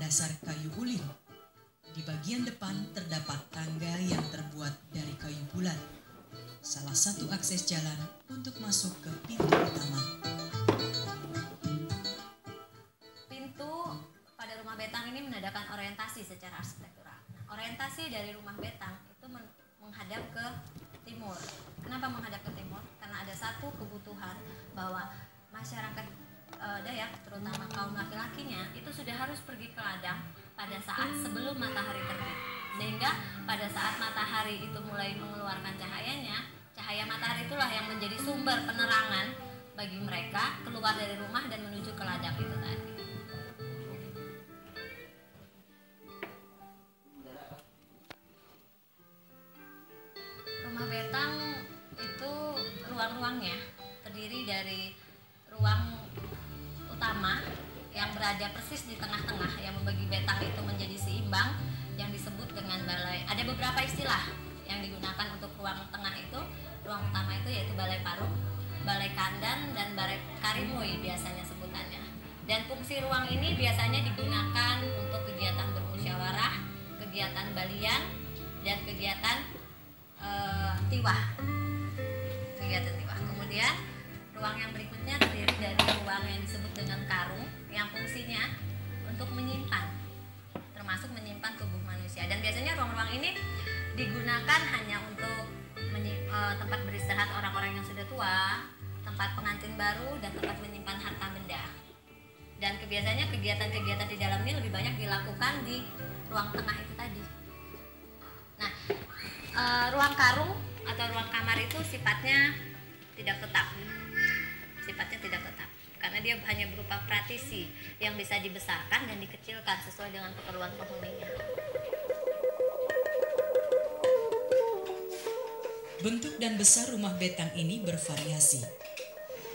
dasar kayu ulin. Di bagian depan terdapat tangga yang terbuat dari kayu bulat. Salah satu akses jalan untuk masuk ke pintu utama. Pintu pada rumah betang ini menandakan orientasi secara arsitektural. Nah, orientasi dari rumah betang itu menghadap ke timur. Kenapa menghadap ke timur? Karena ada satu kebutuhan bahwa masyarakat Dayak, terutama kaum laki-lakinya, itu sudah harus pergi ke ladang pada saat sebelum matahari terbit. Sehingga pada saat matahari itu mulai mengeluarkan cahayanya, cahaya matahari itulah yang menjadi sumber penerangan bagi mereka keluar dari rumah dan menuju ke ladang itu tadi. Rumah betang itu ruang-ruangnya terdiri dari ruang utama yang berada persis di tengah-tengah yang membagi betang itu menjadi seimbang yang disebut dengan balai. Ada beberapa istilah yang digunakan untuk ruang tengah itu. Ruang utama itu yaitu balai parung, balai kandan, dan balai karimui biasanya sebutannya. Dan fungsi ruang ini biasanya digunakan untuk kegiatan bermusyawarah, kegiatan balian, dan kegiatan tiwah. Kegiatan tiwah. Kemudian ruang yang berikutnya terdiri dari ruang yang disebut dengan karung yang fungsinya untuk menyimpan, termasuk menyimpan tubuh manusia. Dan biasanya ruang-ruang ini digunakan hanya untuk tempat beristirahat orang-orang yang sudah tua, tempat pengantin baru, dan tempat menyimpan harta benda. Dan biasanya kegiatan-kegiatan di dalam ini lebih banyak dilakukan di ruang tengah itu tadi. Nah, ruang karung atau ruang kamar itu sifatnya tidak tetap. Karena dia hanya berupa partisi yang bisa dibesarkan dan dikecilkan sesuai dengan keperluan penghuninya. Bentuk dan besar rumah betang ini bervariasi.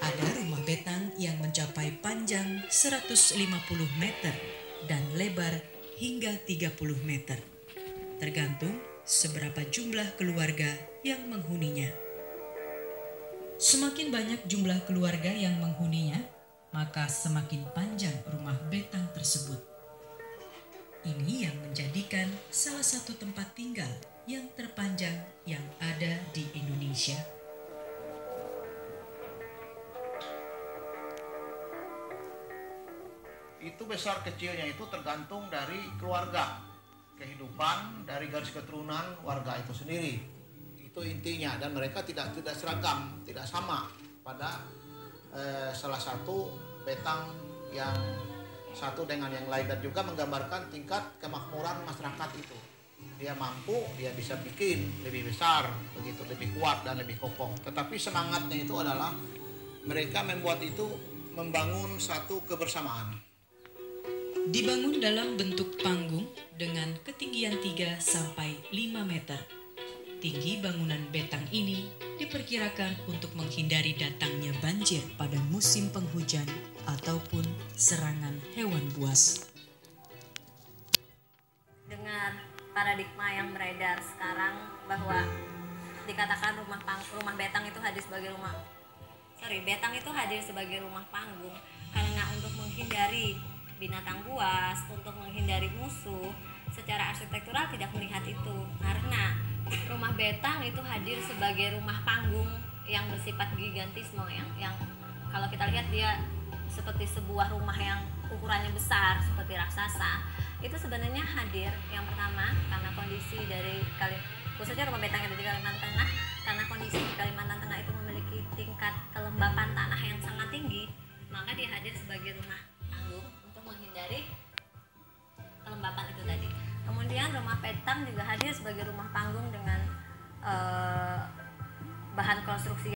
Ada rumah betang yang mencapai panjang 150 meter dan lebar hingga 30 meter. Tergantung seberapa jumlah keluarga yang menghuninya. Semakin banyak jumlah keluarga yang menghuninya, maka semakin panjang rumah betang tersebut. Ini yang menjadikan salah satu tempat tinggal yang terpanjang yang ada di Indonesia. Itu besar kecilnya itu tergantung dari keluarga, kehidupan dari garis keturunan warga itu sendiri. Itu intinya, dan mereka tidak seragam, tidak sama pada salah satu betang yang satu dengan yang lain, dan juga menggambarkan tingkat kemakmuran masyarakat itu. Dia mampu, dia bisa bikin lebih besar, begitu lebih kuat dan lebih kokoh. Tetapi semangatnya itu adalah mereka membuat itu membangun satu kebersamaan. Dibangun dalam bentuk panggung dengan ketinggian 3 sampai 5 meter. Tinggi bangunan betang ini diperkirakan untuk menghindari datangnya banjir pada musim penghujan ataupun serangan hewan buas. Dengan paradigma yang beredar sekarang bahwa dikatakan rumah betang itu hadir sebagai betang itu hadir sebagai rumah panggung karena untuk menghindari binatang buas, untuk menghindari musuh, secara arsitektural tidak melihat itu, karena rumah betang itu hadir sebagai rumah panggung yang bersifat gigantisme, yang kalau kita lihat dia seperti sebuah rumah yang ukurannya besar seperti raksasa. Itu sebenarnya hadir yang pertama karena kondisi dari khususnya rumah betang yang ada di Kalimantan Tengah, karena kondisi di Kalimantan Tengah itu memiliki tingkat kelembapan tanah yang sangat tinggi, maka dia hadir sebagai rumah panggung untuk menghindari kelembapan itu tadi. Kemudian rumah betang juga hadir sebagai rumah panggung dengan bahan konstruksi